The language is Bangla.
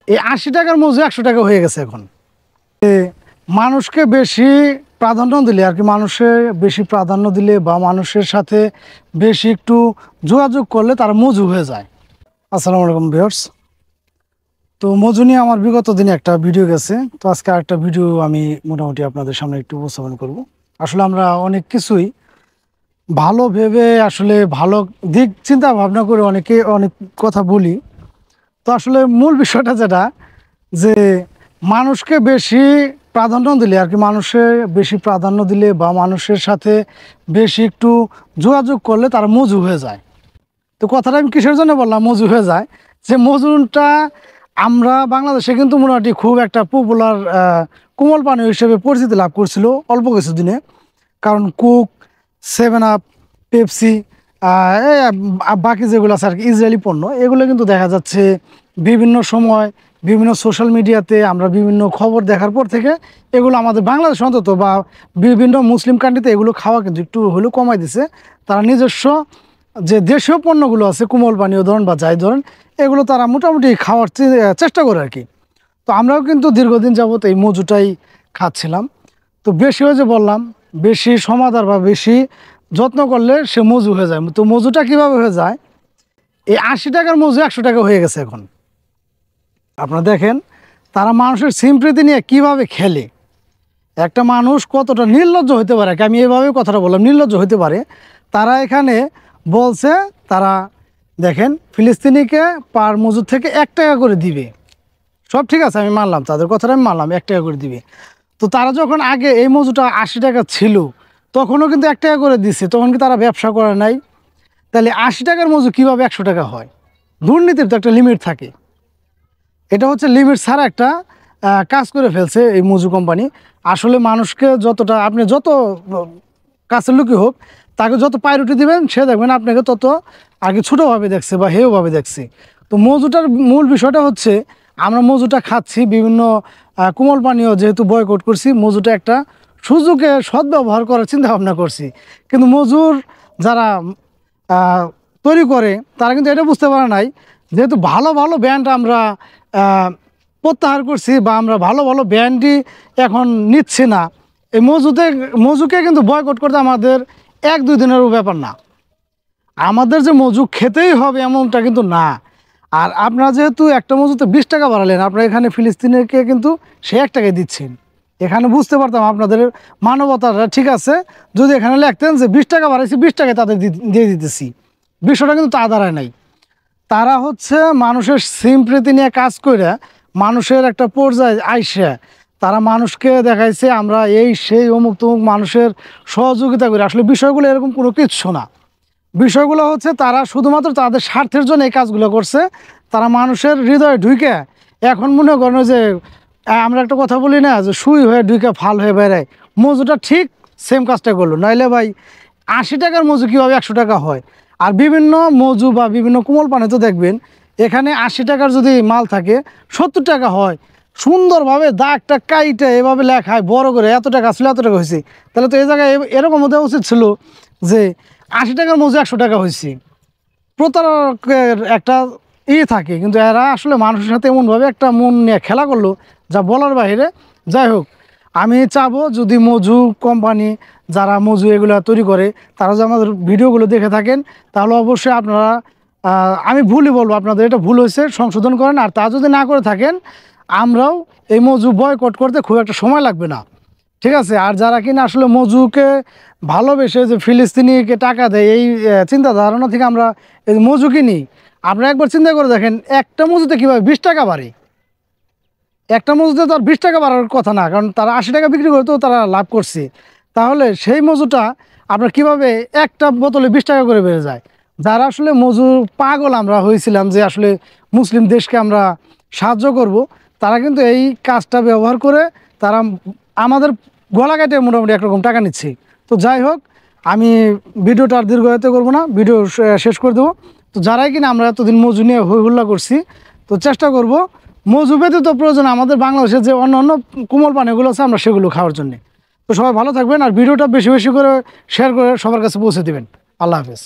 এই ৮০ টাকার মজু ১০০ টাকা হয়ে গেছে এখন। মানুষকে বেশি প্রাধান্য দিলে আর কি, মানুষের বেশি প্রাধান্য দিলে বা মানুষের সাথে বেশি একটু যোগাযোগ করলে তারা মজু হয়ে যায়। আসসালামু আলাইকুম ভিউয়ার্স। তো মজু নিয়ে আমার বিগত দিনে একটা ভিডিও গেছে, তো আজকে আরেকটা ভিডিও আমি মোটামুটি আপনাদের সামনে একটু উপস্থাপন করব। আসলে আমরা অনেক কিছুই ভালো ভেবে আসলে ভালো দিক চিন্তা ভাবনা করে অনেকে অনেক কথা বলি। তো আসলে মূল বিষয়টা যেটা, যে মানুষকে বেশি প্রাধান্য দিলে আর কি, মানুষের বেশি প্রাধান্য দিলে বা মানুষের সাথে বেশি একটু যোগাযোগ করলে তারা মজু হয়ে যায়। তো কথাটা আমি কিসের জন্য বললাম মজু হয়ে যায়, যে মজুটা আমরা বাংলাদেশে কিন্তু মোটামুটি খুব একটা পপুলার কোমল পানীয় হিসেবে পরিচিতি লাভ করছিল অল্প কিছুদিনে। কারণ কোক, 7 আপ, পেপসি, বাকি যেগুলো আছে আর কি ইসরায়েলি পণ্য, এগুলো কিন্তু দেখা যাচ্ছে বিভিন্ন সময় বিভিন্ন সোশ্যাল মিডিয়াতে আমরা বিভিন্ন খবর দেখার পর থেকে এগুলো আমাদের বাংলাদেশ অন্তত বা বিভিন্ন মুসলিম কান্ট্রিতে এগুলো খাওয়া কিন্তু একটু হলেও কমাই দিছে। তারা নিজস্ব যে দেশীয় পণ্যগুলো আছে কোমল পানীয় ধরেন বা যাই ধরেন, এগুলো তারা মোটামুটি খাওয়ার চেষ্টা করে আর কি। তো আমরাও কিন্তু দীর্ঘদিন যাবত এই মজুটাই খাচ্ছিলাম। তো বেশি হয়ে যে বললাম, বেশি সমাদর বা বেশি যত্ন করলে সে মজু হয়ে যায়। তো মজুটা কীভাবে হয়ে যায়, এই ৮০ টাকার মজু ১০০ টাকা হয়ে গেছে এখন। আপনারা দেখেন তারা মানুষের সিম্প্রীতি নিয়ে কীভাবে খেলে। একটা মানুষ কতটা নির্লজ্জ হতে পারে, আমি এভাবে কথাটা বললাম, নির্লজ্জ হতে পারে। তারা এখানে বলছে, তারা দেখেন ফিলিস্তিনিকে পার মজুর থেকে ১ টাকা করে দিবে। সব ঠিক আছে, আমি মানলাম তাদের কথাটা, আমি মানলাম ১ টাকা করে দিবে। তো তারা যখন আগে এই মজুটা ৮০ টাকা ছিল তখনও কিন্তু ১ টাকা করে দিচ্ছে, তখন কি তারা ব্যবসা করে নাই? তাহলে ৮০ টাকার মজু কীভাবে ১০০ টাকা হয়? দুর্নীতির তো একটা লিমিট থাকে। এটা হচ্ছে লিমিট ছাড়া একটা কাজ করে ফেলছে এই মজু কোম্পানি। আসলে মানুষকে যতটা আপনি যত কাছের লোকই হোক তাকে যত প্রায়োরিটি দিবেন, সে দেখবেন আপনাকে তত আগে ছোটোভাবে দেখছে বা হেয়ভাবে দেখছে। তো মজুটার মূল বিষয়টা হচ্ছে, আমরা মজুটা খাচ্ছি, বিভিন্ন কোমল পানীয় যেহেতু বয়কট করছি, মজুটা একটা সুযোগে সদ্ব্যবহার করার চিন্তা ভাবনা করছি। কিন্তু মজুর যারা তৈরি করে তারা কিন্তু এটা বুঝতে পারে নাই, যেহেতু ভালো ভালো ব্র্যান্ড আমরা প্রত্যাহার করছি বা আমরা ভালো ভালো ব্র্যান্ডই এখন নিচ্ছি না, এই মজুকে কিন্তু বয়কট করতে আমাদের ১-২ দিনেরও ব্যাপার না। আমাদের যে মজু খেতেই হবে এমনটা কিন্তু না। আর আপনারা যেহেতু একটা মজুতে ২০ টাকা বাড়ালেন, আপনারা এখানে ফিলিস্তিনিকে কিন্তু সে ১ টাকায় দিচ্ছেন। এখানে বুঝতে পারতাম আপনাদের মানবতাটা ঠিক আছে যদি এখানে লিখতেন যে ২০ টাকা বাড়াইছি, ২০ টাকায় তাদের দিয়ে দিতেছি। বিষয়টা কিন্তু তা দাঁড়ায় নাই। তারা হচ্ছে মানুষের সিম্প্রীতি নিয়ে কাজ করে মানুষের একটা পর্যায়ে আইসে তারা মানুষকে দেখাইছে আমরা এই সেই অমুক তমুক মানুষের সহযোগিতা করে। আসলে বিষয়গুলো এরকম কোনো কিচ্ছু না। বিষয়গুলো হচ্ছে তারা শুধুমাত্র তাদের স্বার্থের জন্য এই কাজগুলো করছে। তারা মানুষের হৃদয়ে ঢুকে এখন মনে করেন যে আমরা একটা কথা বলি না, যে সুই হয়ে ঢুকে ফাল হয়ে বেড়ায়, মজুটা ঠিক সেম কাজটা করলো। নাইলে ভাই ৮০ টাকার মজু কীভাবে ১০০ টাকা হয়? আর বিভিন্ন মজু বা বিভিন্ন কোমল পানি তো দেখবেন এখানে ৮০ টাকার যদি মাল থাকে ৭০ টাকা হয়। সুন্দরভাবে দাগটা কাইটে এভাবে লেখায় বড় করে, এত টাকা আসলে এত টাকা হয়েছে। তাহলে তো এই জায়গায় এরকম হতে উচিত ছিল যে ৮০ টাকার মজু ১০০ টাকা হয়েছে। প্রতারকের একটা থাকে, কিন্তু এরা আসলে মানুষের সাথে এমনভাবে একটা মন নিয়ে খেলা করলো যা বলার বাইরে। যাই হোক, আমি চাবো যদি মজু কোম্পানি যারা মজু এগুলো তৈরি করে তারা যদি আমাদের ভিডিওগুলো দেখে থাকেন, তাহলে অবশ্যই আপনারা, আমি ভুলই বলবো, আপনাদের এটা ভুল হয়েছে, সংশোধন করেন। আর তা যদি না করে থাকেন, আমরাও এই মজু বয়কট করতে খুব একটা সময় লাগবে না, ঠিক আছে? আর যারা কিনা আসলে মজুকে ভালোবেসে যে ফিলিস্তিনিকে টাকা দেয়, এই চিন্তা ধারণা থেকে আমরা এই মজু কিনি। আপনারা একবার চিন্তা করে দেখেন, একটা মজুতে কীভাবে ২০ টাকা বাড়ে। একটা মজুতে তো আর ২০ টাকা বাড়ার কথা না, কারণ তারা ৮০ টাকা বিক্রি করে তো তারা লাভ করছে। তাহলে সেই মজুটা আপনার কীভাবে একটা বোতলে ২০ টাকা করে বেড়ে যায়? যারা আসলে মজু পাগল আমরা হয়েছিলাম যে আসলে মুসলিম দেশকে আমরা সাহায্য করব, তারা কিন্তু এই কাজটা ব্যবহার করে তারা আমাদের গলা কেটে মোটামুটি একরকম টাকা নিচ্ছে। তো যাই হোক, আমি ভিডিওটা আর দীর্ঘায়িত করবো না, ভিডিও শেষ করে দেবো। তো যারাই কিনা আমরা এতদিন মজু নিয়ে হই হুল্লা করছি, তো চেষ্টা করব মজু ব্যতীত প্রয়োজন আমাদের বাংলাদেশের যে অন্য অন্য কোমল পানীয়গুলো আছে আমরা সেগুলো খাওয়ার জন্যে। তো সবাই ভালো থাকবেন, আর ভিডিওটা বেশি বেশি করে শেয়ার করে সবার কাছে পৌঁছে দেবেন। আল্লাহ হাফেজ।